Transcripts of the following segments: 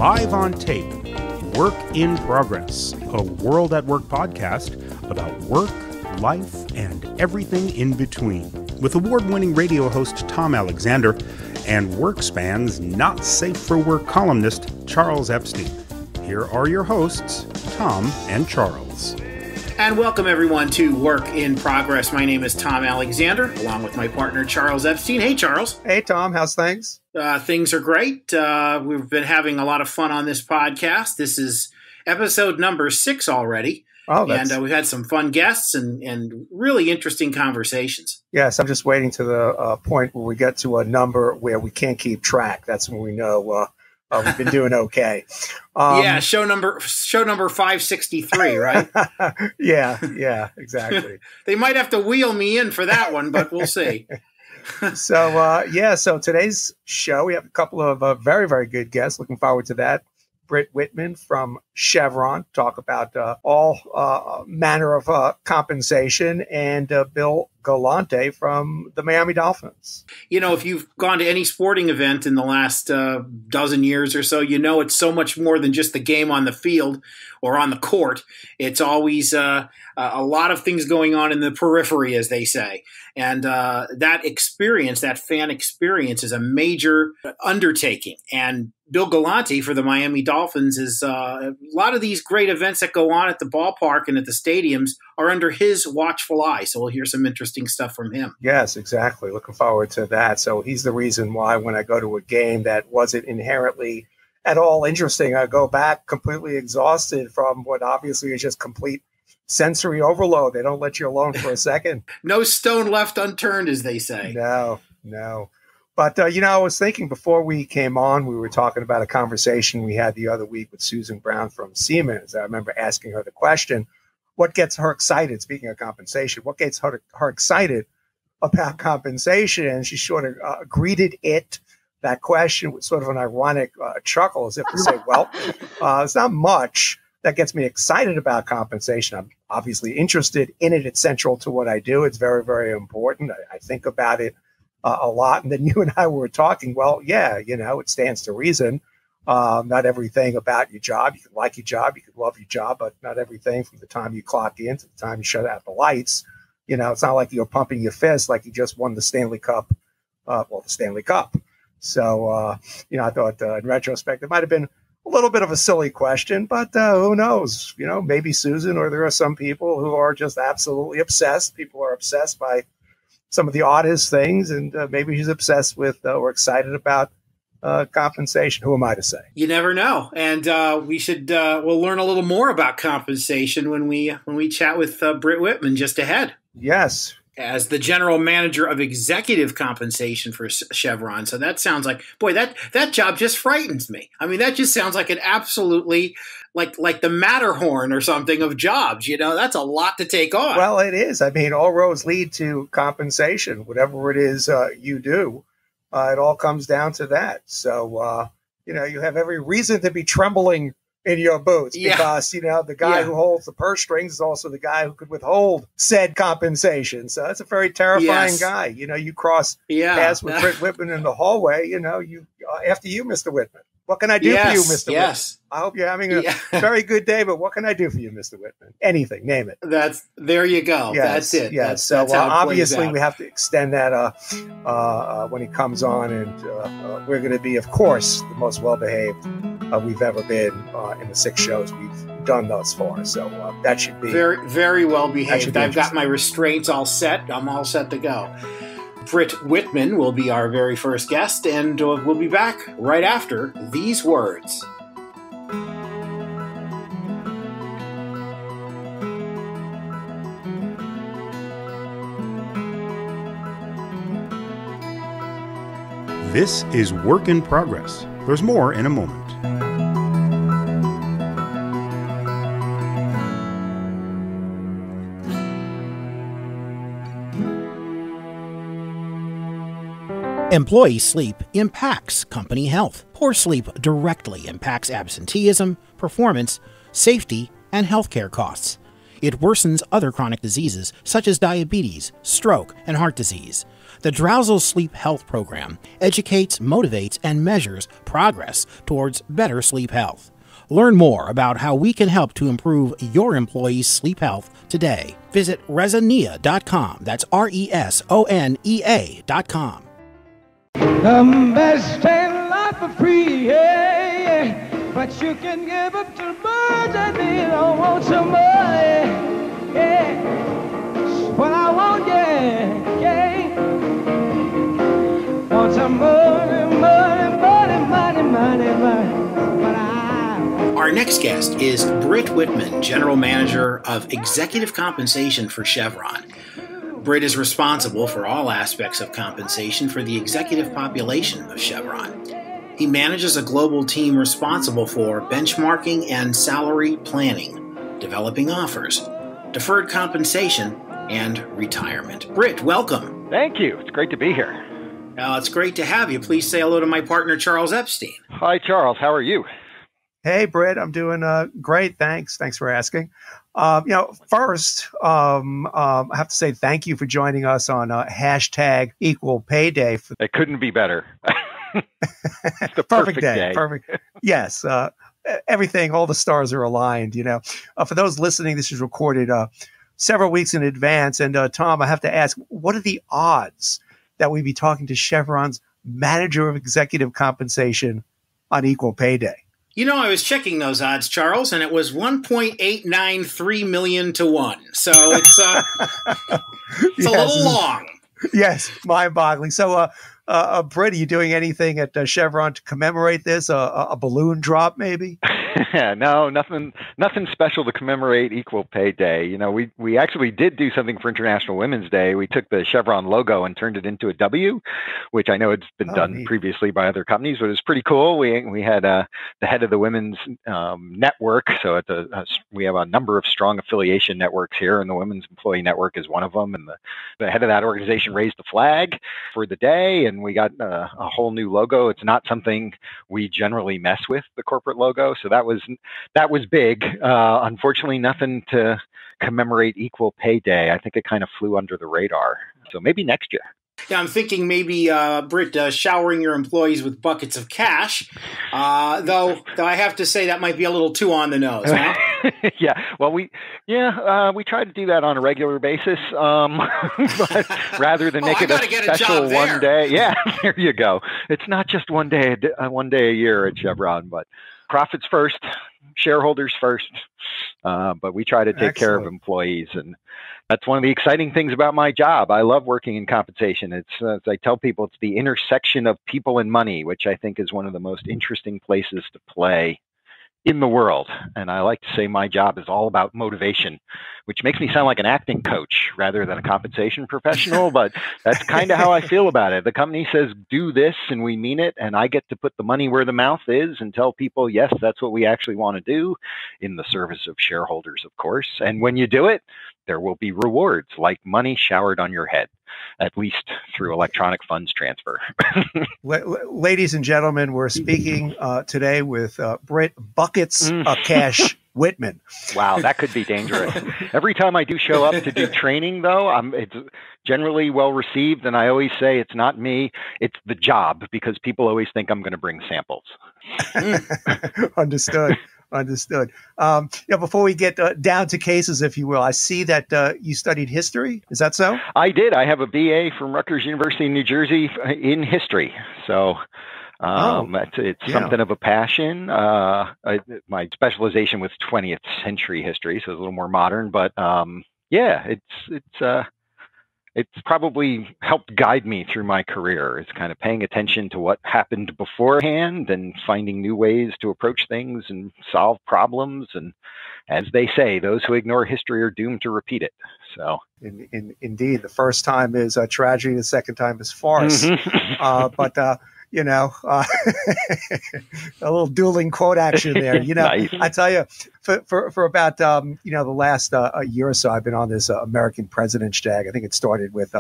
Live on tape, Work in Progress, a World at Work podcast about work, life, and everything in between. With award-winning radio host Tom Alexander and WorkSpan's Not Safe for Work columnist Charles Epstein. Here are your hosts, Tom and Charles. And welcome everyone to Work in Progress. My name is Tom Alexander, along with my partner Charles Epstein. Hey, Charles. Hey, Tom. How's things? Things are great. We've been having a lot of fun on this podcast. This is episode number 6 already. Oh, and we've had some fun guests and really interesting conversations. Yes, I'm just waiting to the point where we get to a number where we can't keep track. That's when we know we've been doing okay. Yeah, show number 563, right? Yeah, exactly. They might have to wheel me in for that one, but we'll see. So today's show, we have a couple of very, very good guests. Looking forward to that. Brit Wittman from Chevron, talk about all manner of compensation, and Bill Galante from the Miami Dolphins. You know, if you've gone to any sporting event in the last dozen years or so, you know it's so much more than just the game on the field or on the court. It's always a lot of things going on in the periphery, as they say. And that experience, that fan experience, is a major undertaking. And Bill Galante for the Miami Dolphins is a lot of these great events that go on at the ballpark and at the stadiums are under his watchful eye. So we'll hear some interesting stuff from him. Yes, exactly. Looking forward to that. So he's the reason why when I go to a game that wasn't inherently at all interesting, I go back completely exhausted from what obviously is just complete sensory overload. They don't let you alone for a second. No stone left unturned, as they say. No. But, I was thinking before we came on, we were talking about a conversation we had the other week with Susan Brown from Siemens. I remember asking her the question, what gets her excited, speaking of compensation, what gets her excited about compensation? And she sort of greeted that question with sort of an ironic chuckle, as if to say, well, it's not much that gets me excited about compensation. I'm obviously interested in it. It's central to what I do. It's very, very important. I think about it a lot. And then you and I were talking, well, yeah, it stands to reason. Not everything about your job. You can like your job, you can love your job, but not everything from the time you clock in to the time you shut out the lights. It's not like you're pumping your fist like you just won the Stanley Cup. The Stanley Cup. So, I thought in retrospect, it might have been a little bit of a silly question, but who knows? Maybe Susan, or there are some people who are just absolutely obsessed. People are obsessed by some of the oddest things, and maybe she's obsessed with or excited about compensation. Who am I to say? You never know. And we'll learn a little more about compensation when we chat with Brit Wittman just ahead. Yes. As the general manager of executive compensation for Chevron. So that sounds like, boy, that job just frightens me. I mean, that just sounds like an absolutely like the Matterhorn or something of jobs. That's a lot to take on. Well, it is. I mean, all roads lead to compensation. Whatever it is you do, it all comes down to that. So, you have every reason to be trembling in your boots, because, the guy who holds the purse strings is also the guy who could withhold said compensation. So that's a very terrifying guy. You cross paths with Brit Wittman in the hallway, after you, Mr. Wittman. What can I do for you, Mr. Wittman? I hope you're having a very good day, but what can I do for you, Mr. Wittman? Anything, name it. There you go. Yes, that's it. Yes. So obviously we have to extend that when he comes on, and we're going to be, of course, the most well-behaved we've ever been in the 6 shows we've done thus far. So that should be very, very well behaved. I've got my restraints all set. I'm all set to go. Brit Wittman will be our very first guest, and we'll be back right after these words. This is Work in Progress. There's more in a moment. Employee sleep impacts company health. Poor sleep directly impacts absenteeism, performance, safety, and healthcare costs. It worsens other chronic diseases such as diabetes, stroke, and heart disease. The Drowsel Sleep Health Program educates, motivates, and measures progress towards better sleep health. Learn more about how we can help to improve your employees' sleep health today. Visit resonea.com. That's RESONEA.com. The best ain't life for free, yeah, yeah. But you can give up to birds and they don't want some money, yeah. What I want, yeah, yeah. Want some money, money, money, money, money, money. But Our next guest is Brit Wittman, General Manager of Executive Compensation for Chevron. Brit is responsible for all aspects of compensation for the executive population of Chevron. He manages a global team responsible for benchmarking and salary planning, developing offers, deferred compensation, and retirement. Brit, welcome. Thank you. It's great to be here. It's great to have you. Please say hello to my partner, Charles Epstein. Hi, Charles. How are you? Hey, Britt, I'm doing great. Thanks for asking. First, I have to say thank you for joining us on hashtag Equal Pay Day. It couldn't be better. It's the perfect day. Perfect. Yes. Everything, all the stars are aligned. For those listening, this is recorded several weeks in advance. And Tom, I have to ask, what are the odds that we be talking to Chevron's manager of executive compensation on Equal Pay Day? I was checking those odds, Charles, and it was 1.893 million to 1. So it's it's a little long. Yes, mind-boggling. So, Britt, are you doing anything at Chevron to commemorate this? A balloon drop, maybe? No, nothing special to commemorate Equal Pay Day. We actually did do something for International Women's Day. We took the Chevron logo and turned it into a W, which I know it's been done neat. Previously by other companies, but it's pretty cool. We had the head of the women's network, so we have a number of strong affiliation networks here, and the Women's Employee Network is one of them. And the head of that organization raised the flag for the day, and we got a whole new logo. It's not something we generally mess with, the corporate logo, so that was big. Unfortunately, nothing to commemorate Equal Pay Day. I think it kind of flew under the radar. So maybe next year. Yeah, I'm thinking maybe, Britt, showering your employees with buckets of cash. Though I have to say that might be a little too on the nose. Huh? Yeah. Well, we try to do that on a regular basis, but rather than make it a special one day. Yeah, there you go. It's not just one day a year at Chevron, but profits first, shareholders first. But we try to take care of employees, and that's one of the exciting things about my job. I love working in compensation. It's, as I tell people, it's the intersection of people and money, which I think is one of the most interesting places to play in the world. And I like to say my job is all about motivation, which makes me sound like an acting coach rather than a compensation professional, but that's kind of how I feel about it. The company says, do this, and we mean it, and I get to put the money where the mouth is and tell people, yes, that's what we actually want to do in the service of shareholders, of course. And when you do it, there will be rewards like money showered on your head, at least through electronic funds transfer. Ladies and gentlemen, we're speaking today with Brit Buckets of Cash Wittman. Wow, that could be dangerous. Every time I do show up to do training, though, it's generally well received, and I always say it's not me, it's the job, because people always think I'm going to bring samples. Understood. Before we get down to cases, if you will, I see that you studied history. Is that so? I did. I have a BA from Rutgers University in New Jersey in history. So it's something of a passion. My specialization was 20th century history, so it's a little more modern. But it's probably helped guide me through my career. It's kind of paying attention to what happened beforehand and finding new ways to approach things and solve problems. And as they say, those who ignore history are doomed to repeat it. So, indeed, the first time is tragedy, the second time is farce. But a little dueling quote action there. Nice. I tell you, for about the last year or so, I've been on this American President's Jag. I think it started with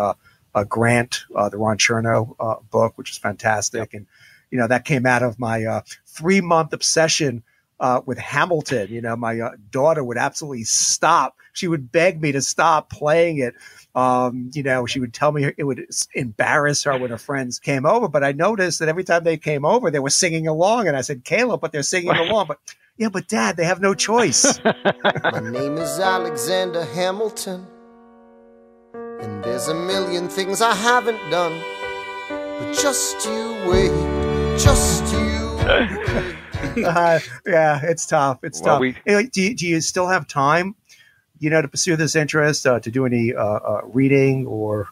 Grant, the Ron Chernow book, which is fantastic, and that came out of my 3-month obsession with Hamilton. You know, my daughter would absolutely stop. She would beg me to stop playing it. You know, she would tell me it would embarrass her when her friends came over. But I noticed that every time they came over, they were singing along. And I said, Caleb, but they're singing along. But yeah, but Dad, they have no choice. My name is Alexander Hamilton, and there's a million things I haven't done. But just you wait, just you wait. Yeah, it's tough. It's tough. Do you still have time, you know, to pursue this interest, to do any reading, or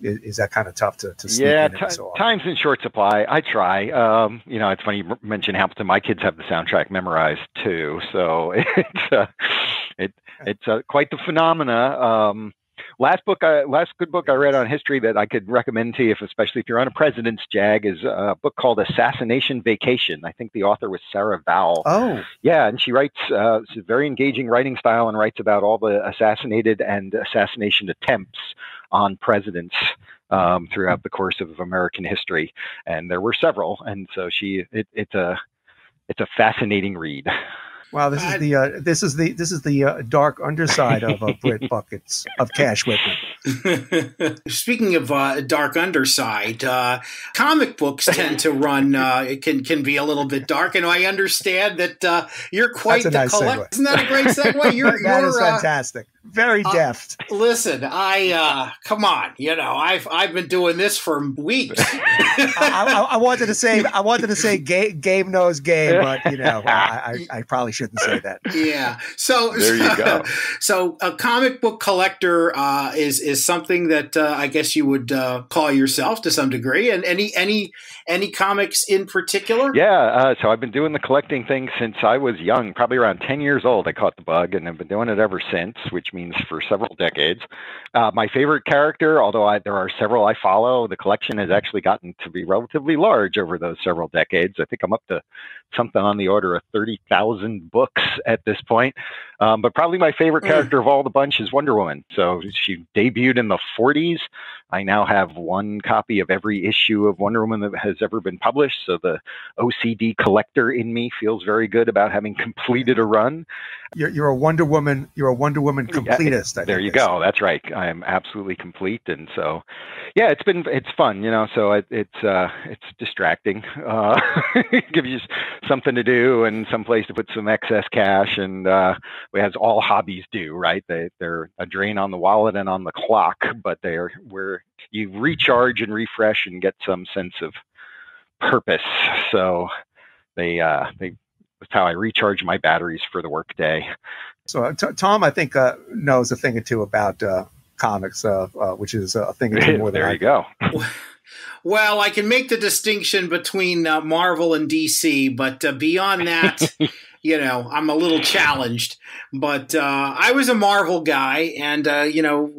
is that kind of tough to sneak in? Time's in short supply. I try. You know, it's funny you mentioned Hamilton. My kids have the soundtrack memorized too, so it's quite the phenomena. Last good book I read on history that I could recommend to you, especially if you're on a president's jag, is a book called Assassination Vacation. I think the author was Sarah Vowell. Oh. Yeah, and she writes, it's a very engaging writing style, and writes about all the assassinated and assassination attempts on presidents throughout the course of American history. And there were several, and so it's a fascinating read. Wow, this is the dark underside of Brit Buckets of Cash Whitman. Speaking of dark underside, comic books tend to run. It can be a little bit dark, and I understand that you're quite the collector. Isn't that a great segue? That is fantastic. Very deft. Listen, come on. You know, I've been doing this for weeks. I wanted to say game knows game, but you know, I probably shouldn't say that. Yeah. So there you go. So a comic book collector is something that I guess you would call yourself to some degree. And any comics in particular? Yeah. So I've been doing the collecting thing since I was young, probably around 10 years old. I caught the bug, and I've been doing it ever since, which means for several decades. My favorite character, although there are several I follow, the collection has actually gotten to be relatively large over those several decades. I think I'm up to something on the order of 30,000 books at this point. But probably my favorite character of all the bunch is Wonder Woman. So she debuted in the 40s. I now have one copy of every issue of Wonder Woman that has ever been published. So the OCD collector in me feels very good about having completed a run. You're a Wonder Woman. You're a Wonder Woman completist. There you go. That's right. I am absolutely complete, and so yeah, it's fun, you know. So it's distracting. It gives you something to do and some place to put some excess cash, and as all hobbies do, right? They're a drain on the wallet and on the clock, but they're where you recharge and refresh and get some sense of purpose. So that's how I recharge my batteries for the workday. So Tom, I think, knows a thing or two about comics, which is a thing or two more than there you go. Well, I can make the distinction between Marvel and DC, but beyond that, you know, I'm a little challenged. But I was a Marvel guy, and, you know,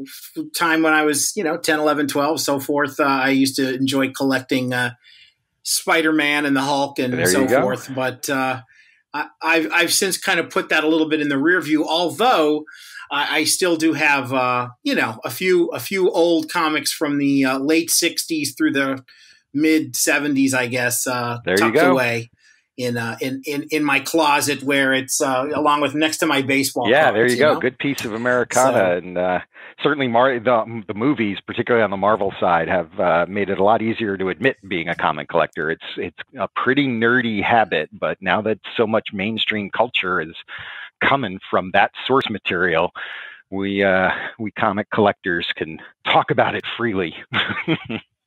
time when I was, 10, 11, 12, so forth, I used to enjoy collecting Spider-Man and the Hulk and so forth. But I've since kind of put that a little bit in the rear view, although I still do have, a few old comics from the late 60s through the mid 70s, I guess, tucked away in my closet, where it's along with next to my baseball. Yeah, cards, there you go. Good piece of Americana. And certainly the movies, particularly on the Marvel side, have made it a lot easier to admit being a comic collector. It's a pretty nerdy habit, but now that so much mainstream culture is coming from that source material, we comic collectors can talk about it freely.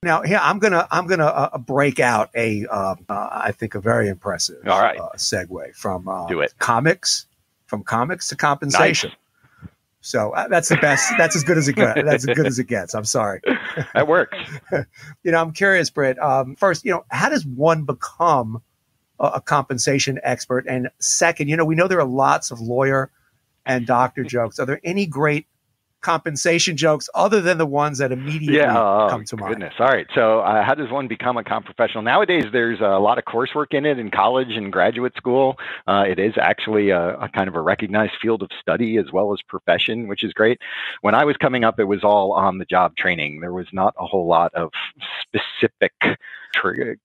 Now, here I'm gonna break out I think a very impressive segue from Do it. comics to compensation. Nice. So that's the best. That's as good as it gets. That's as good as it gets. I'm sorry. That works. I'm curious, Britt. First, how does one become a compensation expert? And second, we know there are lots of lawyer and doctor jokes. Are there any great compensation jokes other than the ones that immediately come to mind? Goodness. All right. So how does one become a comp professional? Nowadays, there's a lot of coursework in it in college and graduate school. It is actually a kind of a recognized field of study as well as profession, which is great. When I was coming up, it was all on the job training. There was not a whole lot of specific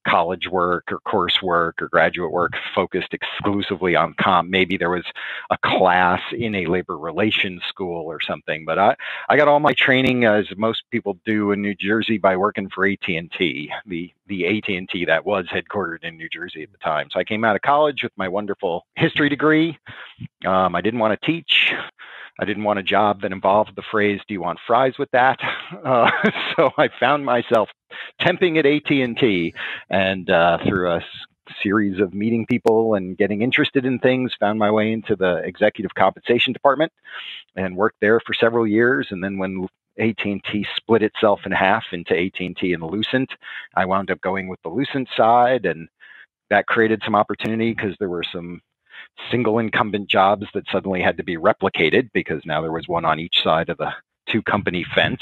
college work or coursework or graduate work focused exclusively on comp. Maybe there was a class in a labor relations school or something. But I got all my training, as most people do in New Jersey, by working for AT&T, the AT&T that was headquartered in New Jersey at the time. So I came out of college with my wonderful history degree. I didn't want to teach. I didn't want a job that involved the phrase, "Do you want fries with that?" So I found myself temping at AT&T, and through a series of meeting people and getting interested in things, found my way into the executive compensation department and worked there for several years. And then when AT&T split itself in half into AT&T and Lucent, I wound up going with the Lucent side, and that created some opportunity because there were some single incumbent jobs that suddenly had to be replicated because now there was one on each side of the two company fence.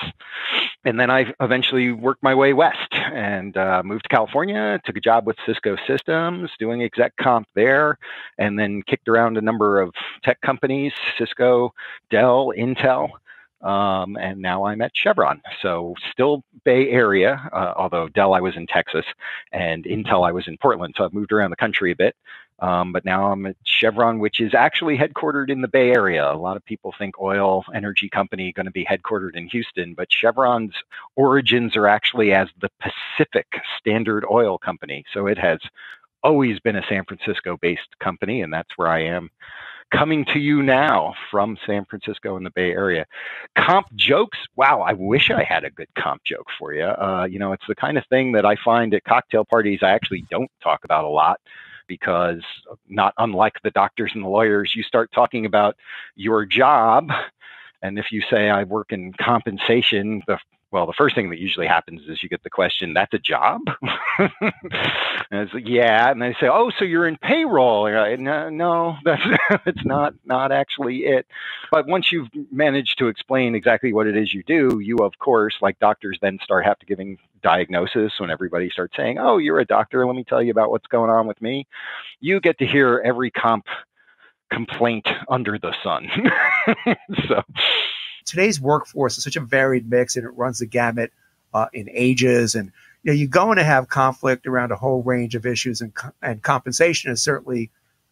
And then I eventually worked my way west and moved to California, took a job with Cisco Systems, doing exec comp there, and then kicked around a number of tech companies, Cisco, Dell, Intel, and now I'm at Chevron. So still Bay Area, although Dell I was in Texas and Intel I was in Portland. So I've moved around the country a bit. But now I'm at Chevron, which is actually headquartered in the Bay Area. A lot of people think oil energy company going to be headquartered in Houston, but Chevron's origins are actually as the Pacific Standard Oil Company. So it has always been a San Francisco-based company, and that's where I am coming to you now from San Francisco in the Bay Area. Comp jokes? Wow, I wish I had a good comp joke for you. It's the kind of thing that I find at cocktail parties I actually don't talk about a lot, because not unlike the doctors and the lawyers, you start talking about your job. And if you say I work in compensation, the first thing that usually happens is you get the question, "That's a job?" And it's like, yeah. And they say, "Oh, so you're in payroll?" No, that's not actually it. But once you've managed to explain exactly what it is you do, you, of course, like doctors, then start have to giving diagnosis. When everybody starts saying, "Oh, you're a doctor, let me tell you about what's going on with me," you get to hear every comp complaint under the sun. So today's workforce is such a varied mix, and it runs the gamut in ages. And you're going to have conflict around a whole range of issues, and compensation is certainly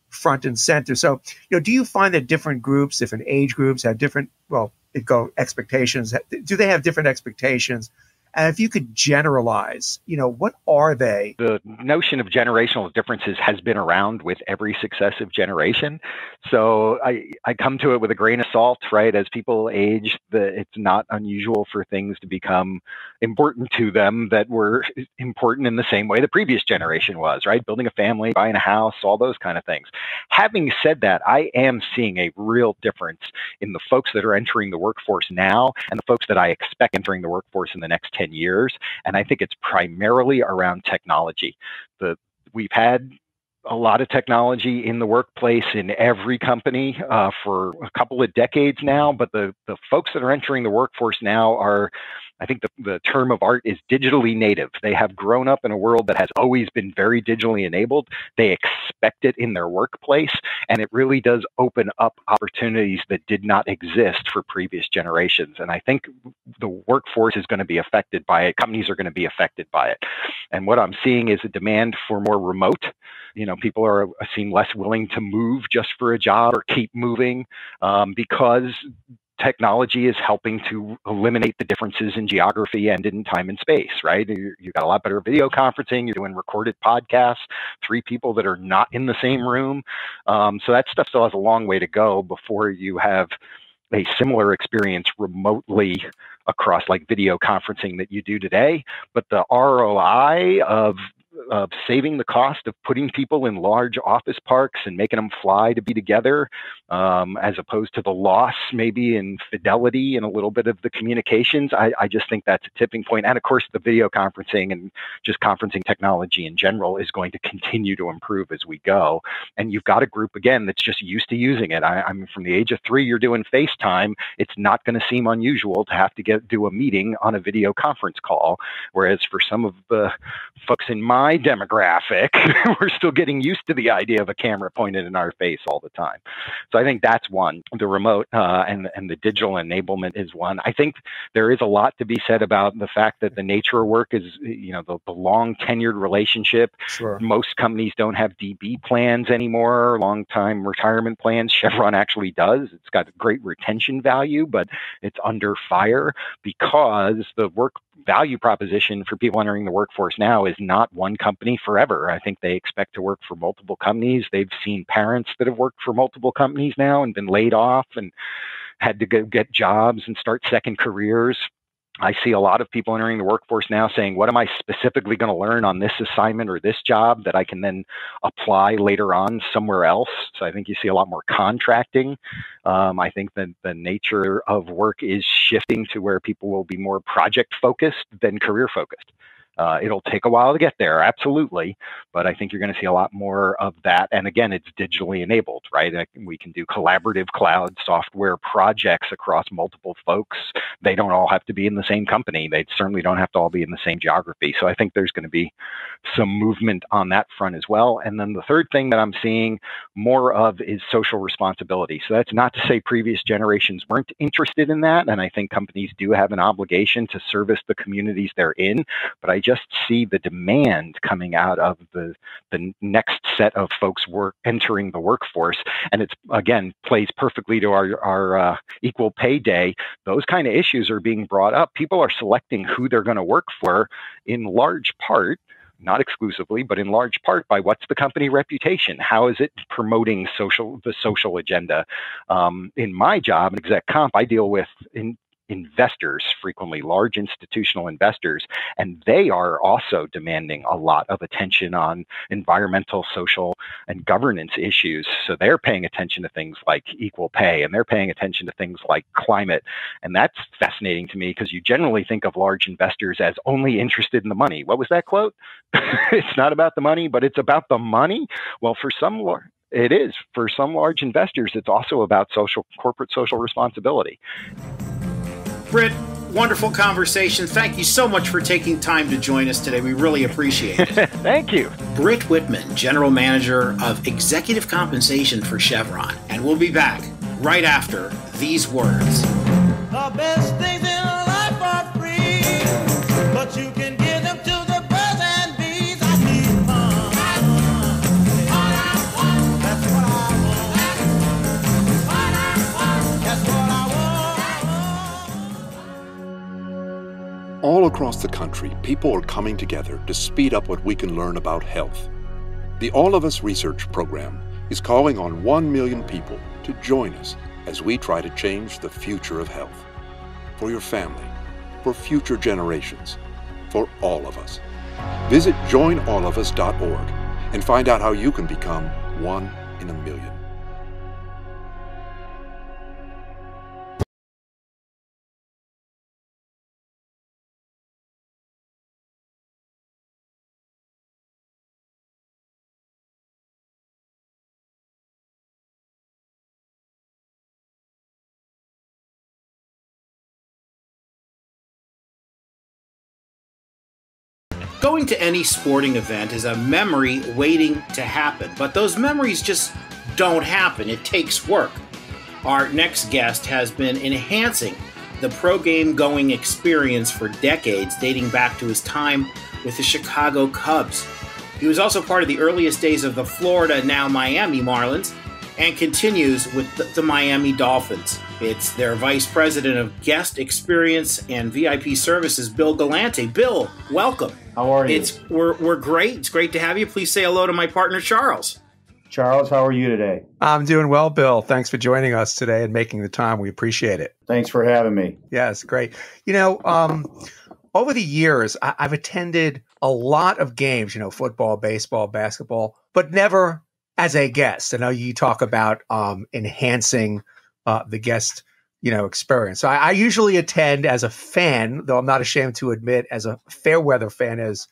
front and center. So, do you find that different groups, different age groups, have different expectations? Do they have different expectations? And if you could generalize, what are they? The notion of generational differences has been around with every successive generation. So I come to it with a grain of salt, right? As people age, it's not unusual for things to become important to them that were important in the same way the previous generation was, right? Building a family, buying a house, all those kind of things. Having said that, I am seeing a real difference in the folks that are entering the workforce now and the folks that I expect entering the workforce in the next 10 years. And I think it's primarily around technology. We've had a lot of technology in the workplace in every company for a couple of decades now, but the folks that are entering the workforce now are, I think the term of art is digitally native. They have grown up in a world that has always been very digitally enabled. They expect it in their workplace, and it really does open up opportunities that did not exist for previous generations. And I think the workforce is going to be affected by it. Companies are going to be affected by it. And what I'm seeing is a demand for more remote. People seem less willing to move just for a job or keep moving because technology is helping to eliminate the differences in geography and in time and space, right? You've got a lot better video conferencing. You're doing recorded podcasts, 3 people that are not in the same room. So that stuff still has a long way to go before you have a similar experience remotely across like video conferencing that you do today. But the ROI of saving the cost of putting people in large office parks and making them fly to be together, as opposed to the loss maybe in fidelity and a little bit of the communications. I just think that's a tipping point. And of course, the video conferencing and just conferencing technology in general is going to continue to improve as we go. And you've got a group, again, that's just used to using it. I'm from the age of 3, you're doing FaceTime. It's not going to seem unusual to have to do a meeting on a video conference call. Whereas for some of the folks in my my demographic, we're still getting used to the idea of a camera pointed in our face all the time. So I think that's one. The remote and the digital enablement is one. I think there is a lot to be said about the fact that the nature of work is, the long tenured relationship. Sure. Most companies don't have DB plans anymore, long-time retirement plans. Chevron actually does. It's got great retention value, but it's under fire because the work value proposition for people entering the workforce now is not one company forever. I think they expect to work for multiple companies. They've seen parents that have worked for multiple companies now and been laid off and had to go get jobs and start second careers. I see a lot of people entering the workforce now saying, what am I specifically going to learn on this assignment or this job that I can then apply later on somewhere else? So I think you see a lot more contracting. I think that the nature of work is shifting to where people will be more project focused than career focused. It'll take a while to get there, absolutely, but I think you're going to see a lot more of that. And again, it's digitally enabled, right? We can do collaborative cloud software projects across multiple folks. They don't all have to be in the same company. They certainly don't have to all be in the same geography. So I think there's going to be some movement on that front as well. And then the third thing that I'm seeing more of is social responsibility. So that's not to say previous generations weren't interested in that. And I think companies do have an obligation to service the communities they're in, but I just see the demand coming out of the next set of folks entering the workforce. And it's, again, plays perfectly to our equal pay day. Those kind of issues are being brought up. People are selecting who they're going to work for in large part, not exclusively, but in large part by what's the company reputation? How is it promoting the social agenda? In my job, exec comp, I deal with investors, frequently large institutional investors, and they are also demanding a lot of attention on environmental, social, and governance issues. So they're paying attention to things like equal pay, and they're paying attention to things like climate. And that's fascinating to me because you generally think of large investors as only interested in the money. What was that quote? It's not about the money, but it's about the money. Well, it is. For some large investors, it's also about corporate social responsibility. Brit, wonderful conversation. Thank you so much for taking time to join us today. We really appreciate it. Thank you. Brit Wittman, General Manager of Executive Compensation for Chevron. And we'll be back right after these words. The best things in life are free, but you can give them to the birds and bees. I need fun. All I want. That's what I want. All I want. That's what I want. All across the country, people are coming together to speed up what we can learn about health. The All of Us Research Program is calling on 1 million people to join us as we try to change the future of health. For your family, for future generations, for all of us. Visit joinallofus.org and find out how you can become 1 in a million. Going to any sporting event is a memory waiting to happen, but those memories just don't happen. It takes work. Our next guest has been enhancing the pro game going experience for decades, dating back to his time with the Chicago Cubs. He was also part of the earliest days of the Florida, now Miami Marlins, and continues with the Miami Dolphins. It's their Vice President of Guest Experience and VIP Services, Bill Galante. Bill, welcome. How are you? We're great. It's great to have you. Please say hello to my partner, Charles. Charles, how are you today? I'm doing well, Bill. Thanks for joining us today and making the time. We appreciate it. Thanks for having me. Yes, great. Over the years, I've attended a lot of games, football, baseball, basketball, but never as a guest. I know you talk about enhancing the guest, experience. So I usually attend as a fan, though I'm not ashamed to admit, as a fair weather fan, as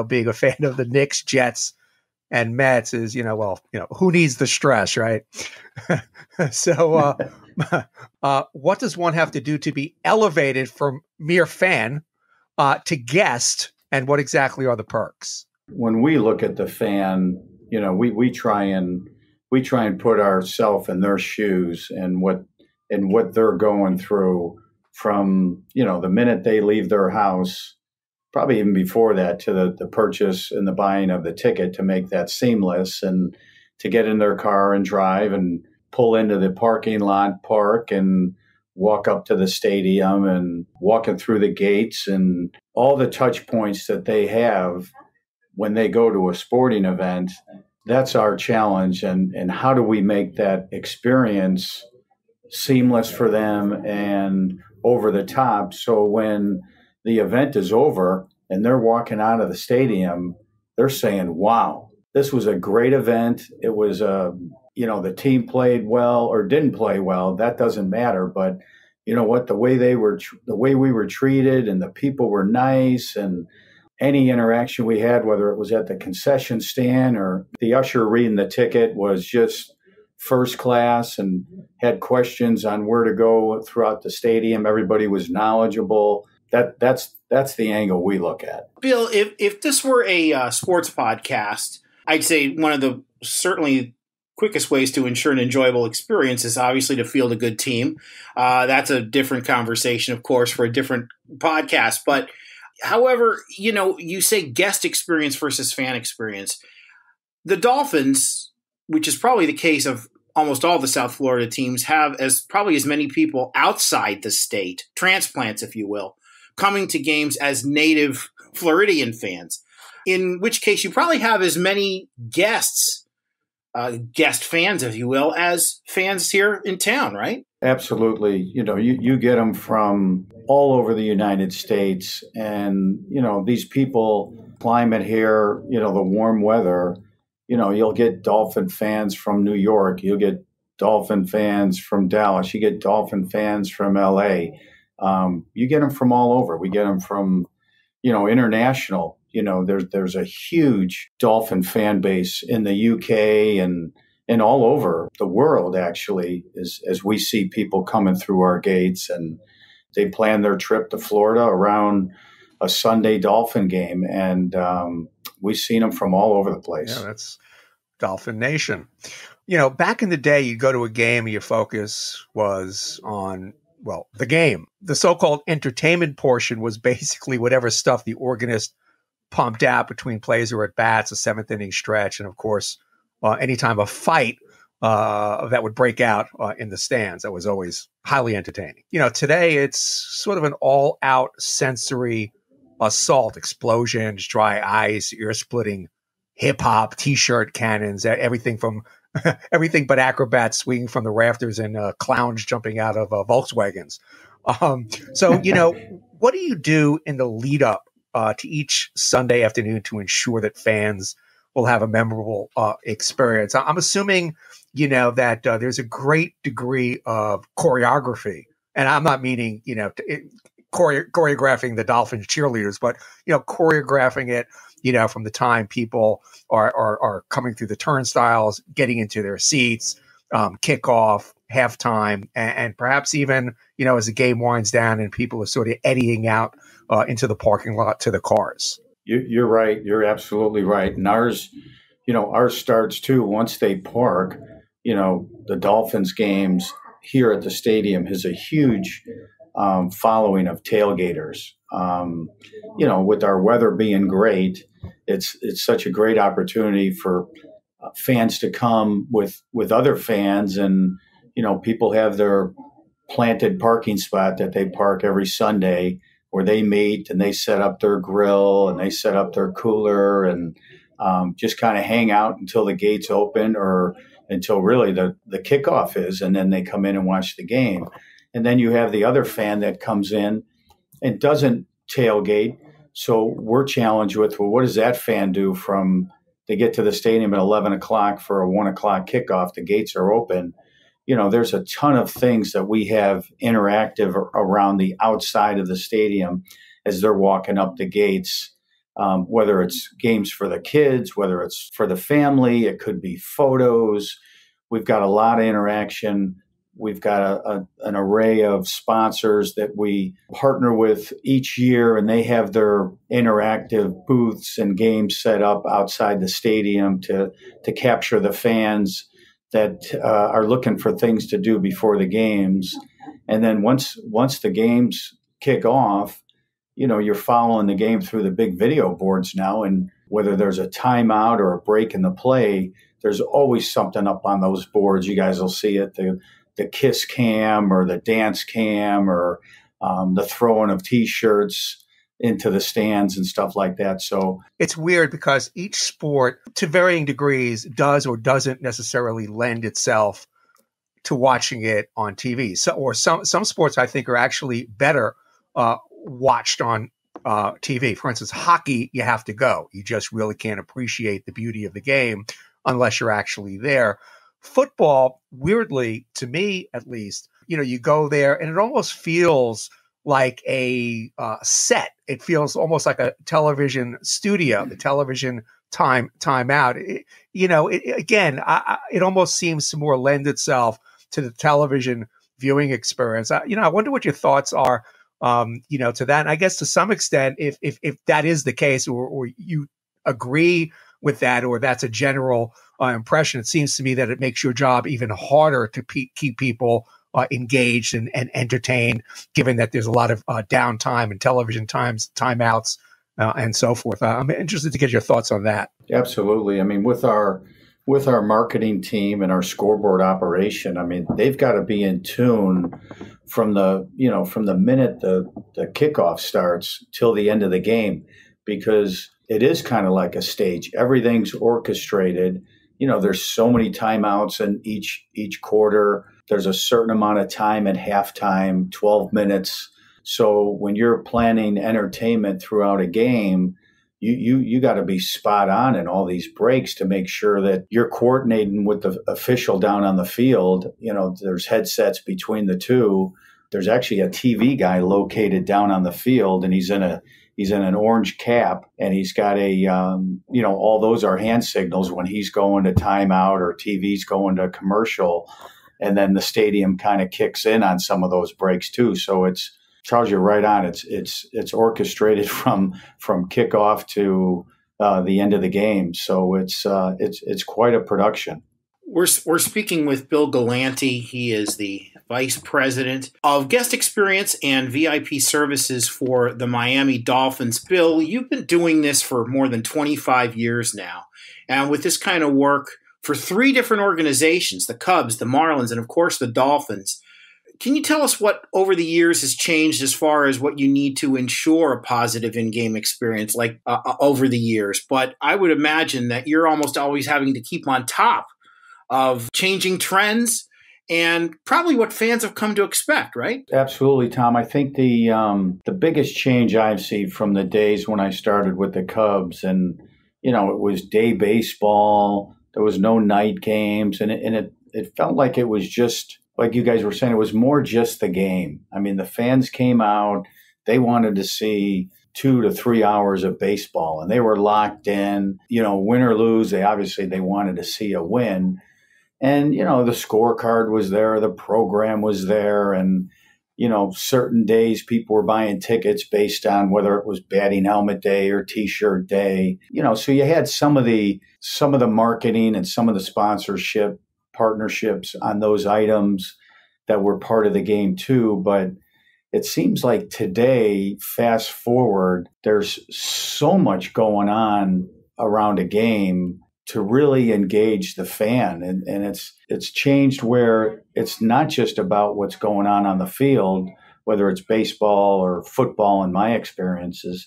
being a fan of the Knicks, Jets, and Mets is, who needs the stress, right? So what does one have to do to be elevated from mere fan to guest, and what exactly are the perks? When we look at the fan, we try and put ourselves in their shoes and what they're going through from, the minute they leave their house, probably even before that, to the purchase and the buying of the ticket, to make that seamless, and to get in their car and drive and pull into the parking lot, park, and walk up to the stadium, and walking through the gates, and all the touch points that they have when they go to a sporting event. That's our challenge. And how do we make that experience seamless for them and over the top, so when the event is over and they're walking out of the stadium, they're saying, wow, this was a great event. It was the team played well or didn't play well. That doesn't matter. But you know what, the way we were treated, and the people were nice, and any interaction we had, whether it was at the concession stand or the usher reading the ticket, was just first class, and had questions on where to go throughout the stadium. Everybody was knowledgeable. That's the angle we look at. Bill, if this were a sports podcast, I'd say one of the certainly quickest ways to ensure an enjoyable experience is obviously to field a good team. That's a different conversation, of course, for a different podcast. But however, you say guest experience versus fan experience. The Dolphins, which is probably the case of almost all the South Florida teams, have probably as many people outside the state, transplants, if you will, coming to games as native Floridian fans, in which case you probably have as many guest fans, if you will, as fans here in town, right? Absolutely. You get them from all over the United States, and, these people, climate here, the warm weather, you'll get Dolphin fans from New York. You'll get Dolphin fans from Dallas. You get Dolphin fans from LA. You get them from all over. We get them from, international. There's a huge Dolphin fan base in the UK and all over the world, actually, as we see people coming through our gates, and they plan their trip to Florida around a Sunday Dolphin game. And we've seen them from all over the place. Yeah, that's Dolphin Nation. Back in the day, you'd go to a game and your focus was on, the game. The so-called entertainment portion was basically whatever stuff the organist pumped out between plays or at bats, a seventh inning stretch, and of course, anytime a fight that would break out in the stands. That was always highly entertaining. Today it's sort of an all-out sensory assault, explosions, dry ice, ear-splitting hip-hop, T-shirt cannons, everything but acrobats swinging from the rafters and clowns jumping out of Volkswagens. So, what do you do in the lead-up to each Sunday afternoon to ensure that fans will have a memorable experience? I'm assuming, that there's a great degree of choreography, and I'm not meaning, choreographing the Dolphins cheerleaders, but, choreographing it, from the time people are coming through the turnstiles, getting into their seats, kickoff, halftime, and perhaps even, as the game winds down and people are sort of eddying out into the parking lot to the cars. You're right. You're absolutely right. And ours starts too once they park. The Dolphins games here at the stadium has a huge following of tailgaters. With our weather being great, it's such a great opportunity for fans to come with other fans, and people have their planted parking spot that they park every Sunday, where they meet and they set up their grill and they set up their cooler and just kind of hang out until the gates open, or until really the kickoff is, and then they come in and watch the game. And then you have the other fan that comes in and doesn't tailgate. So we're challenged with, what does that fan do from they get to the stadium at 11 o'clock for a 1 o'clock kickoff? The gates are open. There's a ton of things that we have interactive around the outside of the stadium as they're walking up the gates, whether it's games for the kids, whether it's for the family, it could be photos. We've got a lot of interaction We've got an array of sponsors that we partner with each year, and they have their interactive booths and games set up outside the stadium to capture the fans that are looking for things to do before the games. And then once the games kick off, you're following the game through the big video boards now, and whether there's a timeout or a break in the play, there's always something up on those boards. You guys will see it, the kiss cam or the dance cam or the throwing of T-shirts into the stands and stuff like that. So it's weird because each sport, to varying degrees, does or doesn't necessarily lend itself to watching it on TV. Some sports I think are actually better watched on TV. For instance, hockey, you have to go. You just really can't appreciate the beauty of the game unless you're actually there. Football, weirdly, to me at least, you go there and it almost feels like a set. It feels almost like a television studio, the television time out. It almost seems to more lend itself to the television viewing experience. I wonder what your thoughts are, to that. And I guess to some extent, if that is the case, or you agree with that, or that's a general impression, it seems to me that it makes your job even harder to keep people engaged and entertained, given that there's a lot of downtime and television timeouts and so forth. I'm interested to get your thoughts on that. Absolutely. I mean, with our marketing team and our scoreboard operation, I mean, they've got to be in tune from the minute the kickoff starts till the end of the game, because it is kind of like a stage. Everything's orchestrated. There's so many timeouts in each quarter. There's a certain amount of time at halftime, 12 minutes. So when you're planning entertainment throughout a game, you got to be spot on in all these breaks to make sure that you're coordinating with the official down on the field. There's headsets between the two. There's actually a TV guy located down on the field, and he's in an orange cap, and he's got all those are hand signals when he's going to timeout or TV's going to commercial. And then the stadium kind of kicks in on some of those breaks too. So Charles, you're right on. It's orchestrated from kickoff to the end of the game. So it's quite a production. We're speaking with Bill Galante. He is the Vice President of Guest Experience and VIP Services for the Miami Dolphins. Bill, you've been doing this for more than 25 years now. And with this kind of work for 3 different organizations, the Cubs, the Marlins, and of course the Dolphins, can you tell us what over the years has changed as far as what you need to ensure a positive in-game experience over the years? But I would imagine that you're almost always having to keep on top of changing trends and probably what fans have come to expect, right? Absolutely, Tom. I think the biggest change I've seen from the days when I started with the Cubs, and it was day baseball. There was no night games, and it felt like it was just, like you guys were saying, it was more just the game. I mean, the fans came out, they wanted to see 2 to 3 hours of baseball, and they were locked in, win or lose. They wanted to see a win. And, the scorecard was there, the program was there, and, certain days people were buying tickets based on whether it was batting helmet day or T-shirt day. So you had some of the marketing and some of the sponsorship partnerships on those items that were part of the game too. But it seems like today, fast forward, there's so much going on around a game to really engage the fan. And it's changed where it's not just about what's going on the field, whether it's baseball or football in my experiences,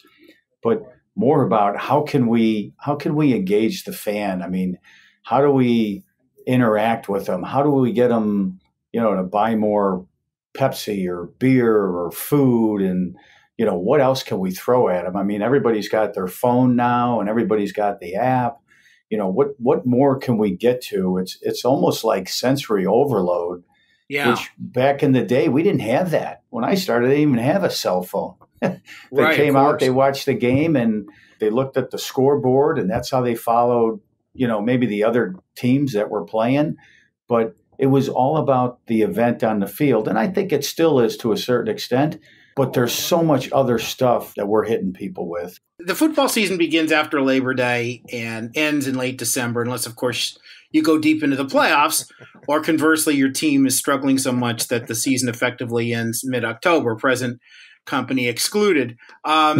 but more about how can we engage the fan? I mean, how do we interact with them? How do we get them, to buy more Pepsi or beer or food? And, what else can we throw at them? I mean, everybody's got their phone now and everybody's got the app. What more can we get to? It's almost like sensory overload, which back in the day, we didn't have that. When I started, they didn't even have a cell phone. They came out, they watched the game, and they looked at the scoreboard, and that's how they followed, maybe the other teams that were playing. But it was all about the event on the field. And I think it still is to a certain extent, but there's so much other stuff that we're hitting people with. The football season begins after Labor Day and ends in late December, unless, of course, you go deep into the playoffs, or conversely, your team is struggling so much that the season effectively ends mid-October, present company excluded. What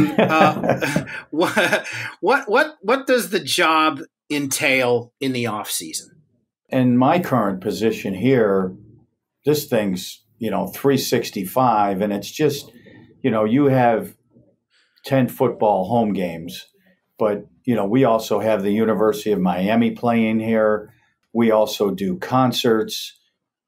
does the job entail in the off season? In my current position here, this thing's 365, and it's just you have 10 football home games, but we also have the University of Miami playing here. We also do concerts.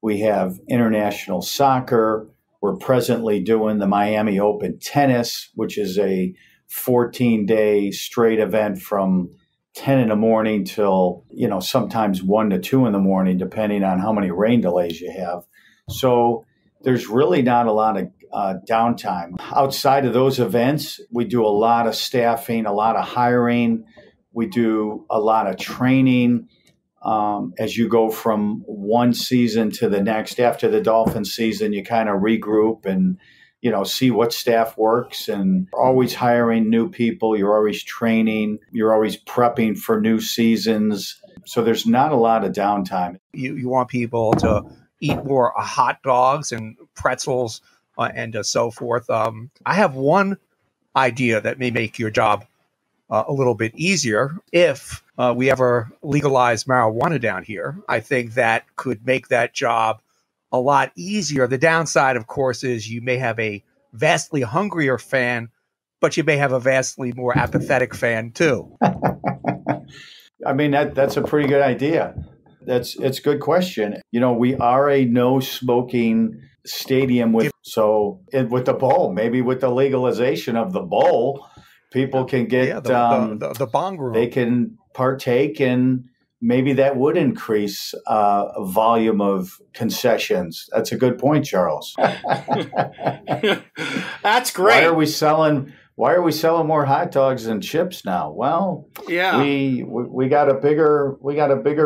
We have international soccer. We're presently doing the Miami Open tennis, which is a 14-day straight event from 10 in the morning till, sometimes 1 to 2 in the morning, depending on how many rain delays you have. So there's really not a lot of downtime. Outside of those events, we do a lot of staffing, a lot of hiring. We do a lot of training. As you go from one season to the next, after the Dolphins season, you kind of regroup and, see what staff works, and always hiring new people. You're always training. You're always prepping for new seasons. So there's not a lot of downtime. You want people to eat more hot dogs and pretzels and so forth. I have one idea that may make your job a little bit easier. If we ever legalize marijuana down here, I think that could make that job a lot easier. The downside, of course, is you may have a vastly hungrier fan, but you may have a vastly more apathetic fan too. I mean, that's a pretty good idea. It's a good question. We are a no smoking stadium with the bowl, maybe with the legalization of the bowl, people can get the bong room. They can partake, and maybe that would increase a volume of concessions. That's a good point, Charles. That's great. Why are we selling more hot dogs and chips now? Well, yeah, we got a bigger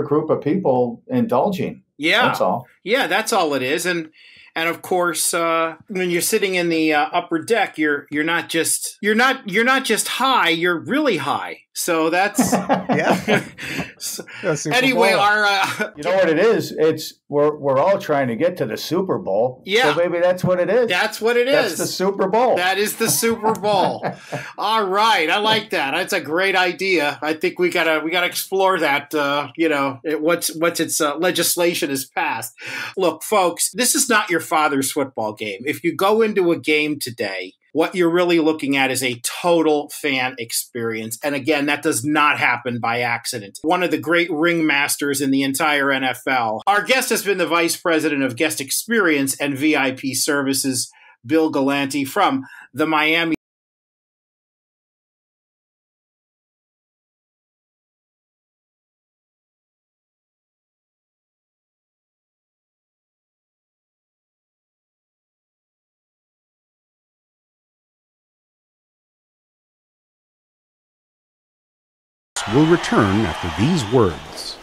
group of people indulging. Yeah, that's all. Yeah, that's all it is. And of course, when you're sitting in the upper deck, you're not just high, you're really high. So that's anyway. You know what it is? It's we're all trying to get to the Super Bowl. Yeah, so maybe that's what it is. That's what it is. That's the Super Bowl. That is the Super Bowl. All right, I like that. That's a great idea. I think we gotta explore that. Once its legislation is passed. Look, folks, this is not your father's football game. If you go into a game today, what you're really looking at is a total fan experience. And again, that does not happen by accident. One of the great ringmasters in the entire NFL. Our guest has been the Vice President of Guest Experience and VIP Services, Bill Galante from the Miami. Will return after these words.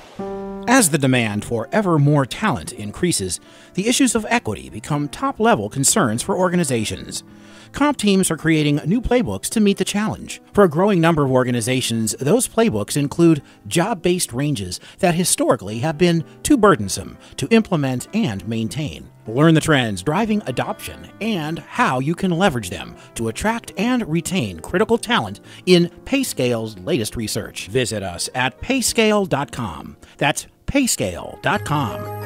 As the demand for ever more talent increases, the issues of equity become top-level concerns for organizations. Comp teams are creating new playbooks to meet the challenge. For a growing number of organizations, those playbooks include job-based ranges that historically have been too burdensome to implement and maintain. Learn the trends driving adoption and how you can leverage them to attract and retain critical talent in PayScale's latest research. Visit us at payscale.com. That's payscale.com.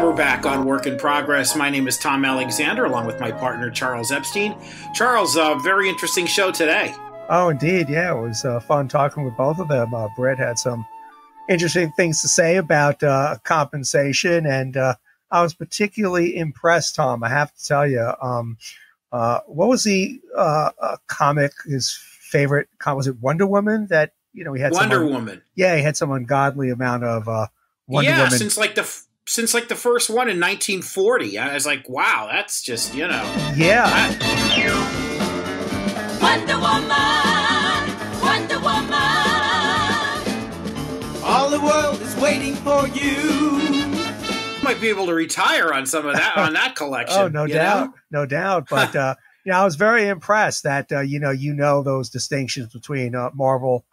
We're back on Work in Progress. My name is Tom Alexander, along with my partner, Charles Epstein. Charles, very interesting show today. Oh, indeed. Yeah, it was fun talking with both of them. Brett had some interesting things to say about compensation, and I was particularly impressed, Tom. I have to tell you, what was the comic, his favorite comic? Was it Wonder Woman? That, he had Wonder Woman. Yeah, he had some ungodly amount of Wonder Woman. since like the first one in 1940. I was like, wow, that's just, Yeah. Wonder Woman, Wonder Woman. All the world is waiting for you. Might be able to retire on some of that on that collection. Oh, no doubt. But I was very impressed that those distinctions between Marvel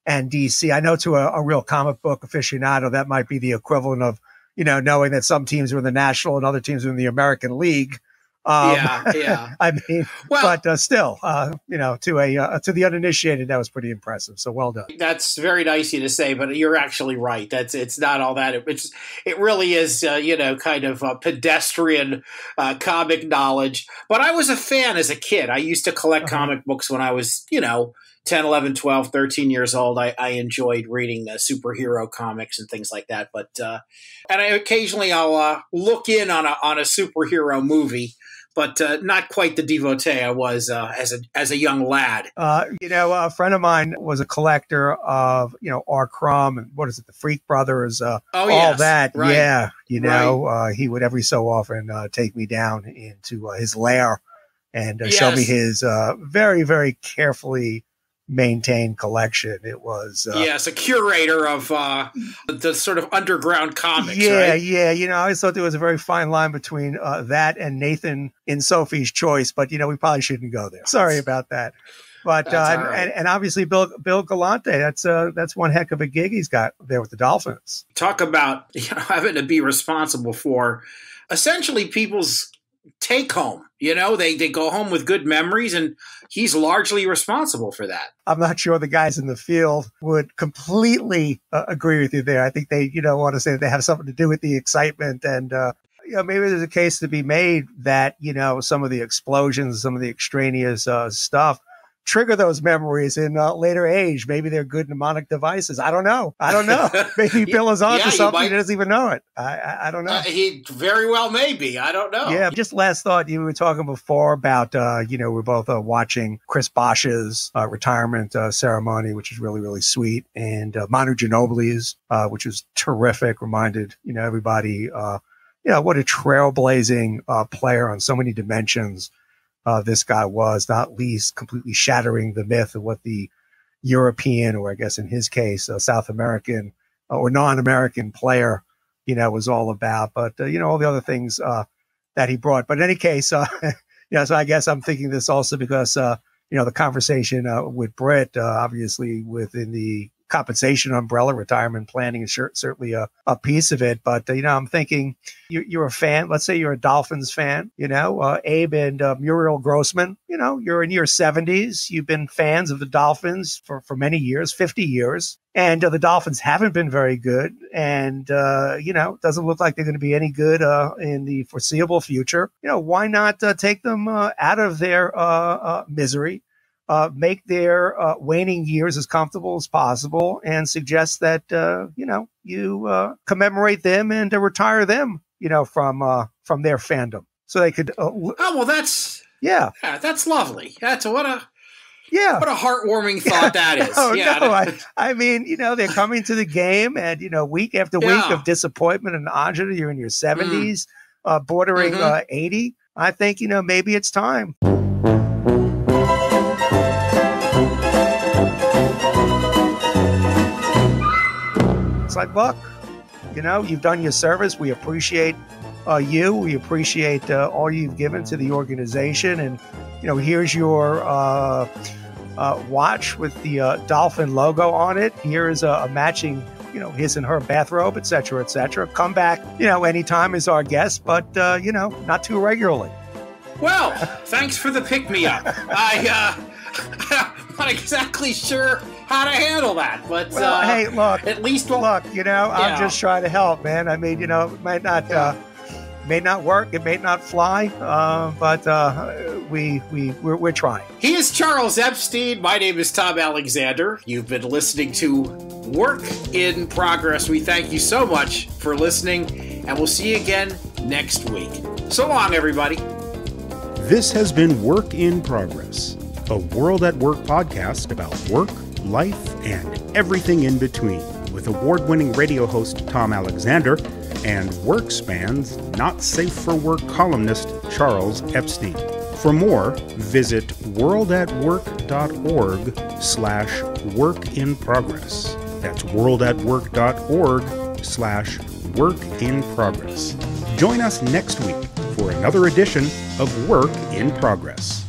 and DC. I know to a real comic book aficionado that might be the equivalent of knowing that some teams were in the National and other teams were in the American League. Yeah. I mean, but still, to the uninitiated, that was pretty impressive. So well done. That's very nice of you to say, but you're actually right. It's not all that. It really is, kind of pedestrian comic knowledge. But I was a fan as a kid. I used to collect comic books when I was, 10, 11, 12, 13 years old. I enjoyed reading superhero comics and things like that. But and I'll look in on a superhero movie. But not quite the devotee I was as a young lad. A friend of mine was a collector of R. Crumb and what is it, the Freak Brothers, all that. Right. Yeah, he would every so often take me down into his lair and show me his very, very carefully maintained collection. It was a curator of the sort of underground comics. Yeah. Right? I always thought there was a very fine line between that and Nathan in Sophie's Choice, but we probably shouldn't go there. Sorry about that. But and obviously Bill Galante, that's one heck of a gig he's got there with the Dolphins. Talk about having to be responsible for essentially people's take home. They go home with good memories, and he's largely responsible for that. I'm not sure the guys in the field would completely agree with you there. I think they, want to say that they have something to do with the excitement, and maybe there's a case to be made that some of the explosions, some of the extraneous stuff trigger those memories in later age. Maybe they're good mnemonic devices. I don't know. Maybe Bill is on to something. He doesn't even know it. I don't know. He very well may be. I don't know. Yeah. Just last thought, you were talking before about, we're both watching Chris Bosh's retirement ceremony, which is really, really sweet. And Manu Ginobili's, which was terrific, reminded, everybody, what a trailblazing player on so many dimensions. This guy was, not least completely shattering the myth of what the European, or I guess in his case, South American or non-American player, was all about. But, all the other things that he brought. But in any case, so I guess I'm thinking this also because, the conversation with Brit, obviously within the compensation umbrella, retirement planning is certainly a piece of it. But, I'm thinking you're a fan. Let's say you're a Dolphins fan, Abe and Muriel Grossman, you're in your 70s. You've been fans of the Dolphins for many years, 50 years. And the Dolphins haven't been very good. And, doesn't look like they're going to be any good in the foreseeable future. Why not take them out of their misery? Make their waning years as comfortable as possible, and suggest that you commemorate them and retire them, from their fandom, so they could. That's lovely. That's what a heartwarming thought that is. I mean, they're coming to the game, and week after week of disappointment and agony. You're in your 70s, bordering 80. I think maybe it's time. It's like, look, you've done your service. We appreciate you. We appreciate all you've given to the organization. And, here's your watch with the dolphin logo on it. Here's a matching, his and her bathrobe, et cetera, et cetera. Come back, anytime as our guest, but, not too regularly. Well, thanks for the pick-me-up. I'm not exactly sure how to handle that, but hey, look, at least I'm just trying to help, man. I mean, it might not work, it may not fly, but we're trying. He is Charles Epstein. My name is Tom Alexander. You've been listening to Work in Progress. We thank you so much for listening, and we'll see you again next week. So long, everybody. This has been Work in Progress, a World at Work podcast about work, life, and everything in between, with with award-winning radio host Tom Alexander and WorkSpan's Not Safe for Work columnist Charles Epstein. For more, visit worldatwork.org/work-in-progress. That's worldatwork.org/work-in-progress. Join us next week for another edition of Work in Progress.